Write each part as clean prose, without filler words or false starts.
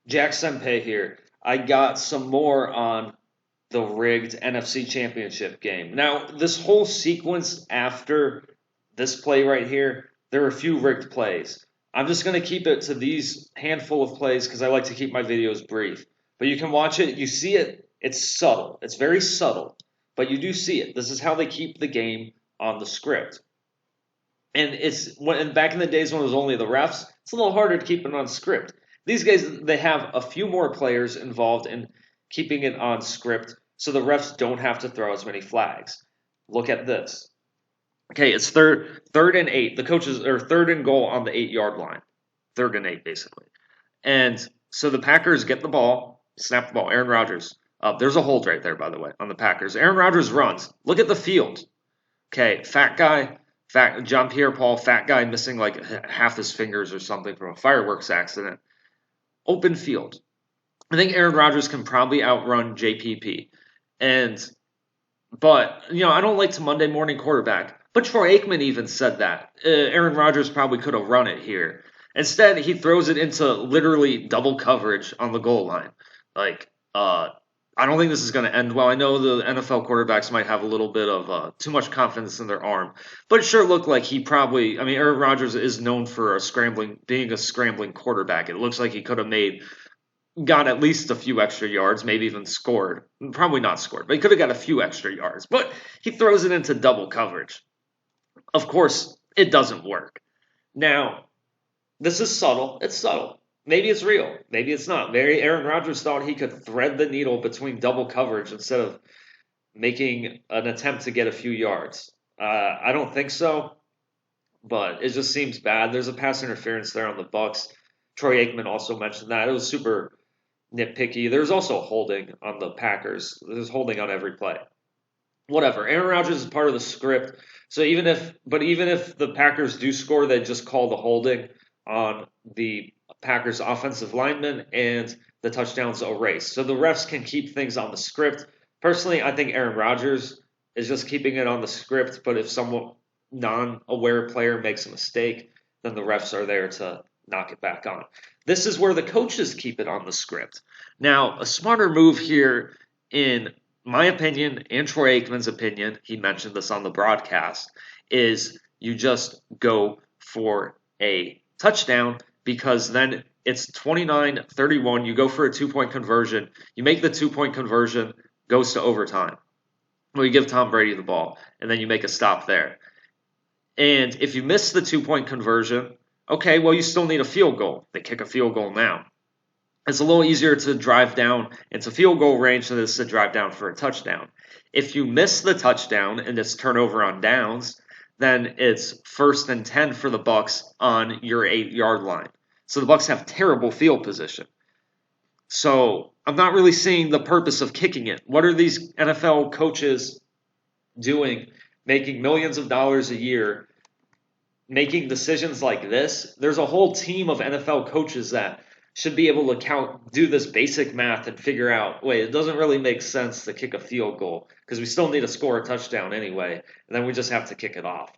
Jack Sempe here. I got some more on the rigged NFC Championship game. Now, this whole sequence after this play right here, there are a few rigged plays. I'm just going to keep it to these handful of plays because I like to keep my videos brief. But you can watch it, you see it, it's subtle. It's very subtle, but you do see it. This is how they keep the game on the script. And it's when back in the days when it was only the refs, it's a little harder to keep it on script. These guys they have a few more players involved in keeping it on script, so the refs don't have to throw as many flags. Look at this. Okay, it's third and 8. The coaches are third and goal on the 8-yard line. Third and 8 basically. And so the Packers get the ball, snap the ball. Aaron Rodgers. There's a hold right there, by the way, on the Packers. Aaron Rodgers runs. Look at the field. Okay, fat guy, fat John Pierre Paul, fat guy missing like half his fingers or something from a fireworks accident. Open field. I think Aaron Rodgers can probably outrun JPP. And but I don't like to Monday morning quarterback. But Troy Aikman even said that. Aaron Rodgers probably could have run it here. Instead, he throws it into literally double coverage on the goal line. Like, I don't think this is going to end well. I know the NFL quarterbacks might have a little bit of too much confidence in their arm, but it sure looked like he probably. I mean, Aaron Rodgers is known for being a scrambling quarterback. It looks like he could have got at least a few extra yards, maybe even scored. Probably not scored, but he could have got a few extra yards. But he throws it into double coverage. Of course, it doesn't work. Now, this is subtle. It's subtle. Maybe it's real. Maybe it's not. Maybe Aaron Rodgers thought he could thread the needle between double coverage instead of making an attempt to get a few yards. I don't think so, but it just seems bad. There's a pass interference there on the Bucs. Troy Aikman also mentioned that. It was super nitpicky. There's also holding on the Packers. There's holding on every play. Whatever. Aaron Rodgers is part of the script. So even if the Packers do score, they just call the holding on the Packers offensive lineman and the touchdown's erased. So the refs can keep things on the script. Personally, I think Aaron Rodgers is just keeping it on the script, but if some non-aware player makes a mistake, then the refs are there to knock it back on. This is where the coaches keep it on the script. Now, a smarter move here, in my opinion and Troy Aikman's opinion, he mentioned this on the broadcast, is you just go for a touchdown because then it's 29-31. You go for a 2-point conversion. You make the 2-point conversion, goes to overtime. Well, you give Tom Brady the ball, and then you make a stop there. And if you miss the 2-point conversion, okay, well, you still need a field goal. They kick a field goal now. It's a little easier to drive down into field goal range than it is to drive down for a touchdown. If you miss the touchdown and it's turnover on downs, then it's 1st and 10 for the Bucs on your 8-yard line. So the Bucs have terrible field position. So I'm not really seeing the purpose of kicking it. What are these NFL coaches doing, making millions of dollars a year, making decisions like this? There's a whole team of NFL coaches that should be able to do this basic math and figure out, wait, it doesn't really make sense to kick a field goal because we still need to score a touchdown anyway, and then we just have to kick it off.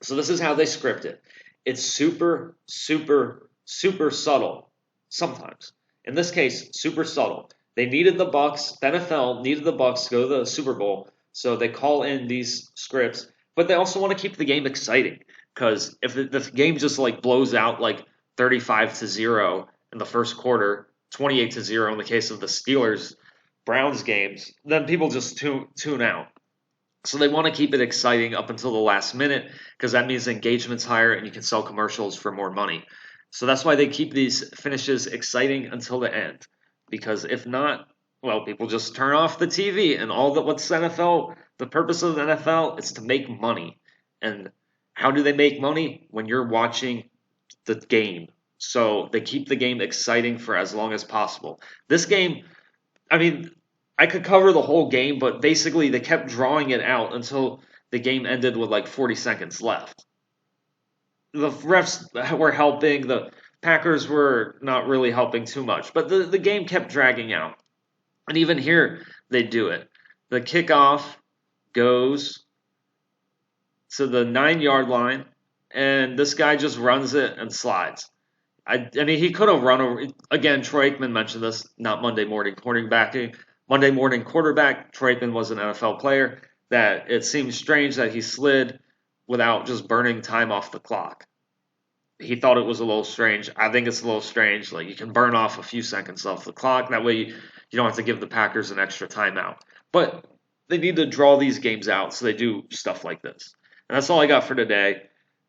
So this is how they script it. It's super, super, super subtle sometimes. In this case, super subtle. They needed the Bucs. The NFL needed the Bucs to go to the Super Bowl, so they call in these scripts. But they also want to keep the game exciting because if the game just like blows out like 35-0 in the first quarter, 28-0 in the case of the Steelers Browns games, then people just tune out. So they want to keep it exciting up until the last minute because that means engagement's higher and you can sell commercials for more money. So that's why they keep these finishes exciting until the end. Because if not, well, people just turn off the TV and what's NFL, the purpose of the NFL is to make money. And how do they make money? When you're watching the game. So they keep the game exciting for as long as possible. This game, I mean, I could cover the whole game, but basically they kept drawing it out until the game ended with like 40 seconds left. The refs were helping. The Packers were not really helping too much, but the game kept dragging out. And even here, they do it. The kickoff goes to the 9-yard line, and this guy just runs it and slides. I mean, he could have run over. Again, Troy Aikman mentioned this, not Monday morning quarterbacking. Monday morning quarterback, Troy Aikman was an NFL player, that it seems strange that he slid without just burning time off the clock. He thought it was a little strange. I think it's a little strange. Like, you can burn off a few seconds off the clock. That way you don't have to give the Packers an extra timeout. But they need to draw these games out, so they do stuff like this. And that's all I got for today.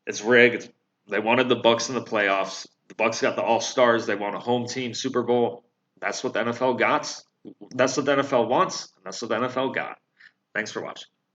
It's rigged. They wanted the Bucs in the playoffs. The Bucs got the All-Stars. They want a home team Super Bowl. That's what the NFL got. That's what the NFL wants, and that's what the NFL got. Thanks for watching.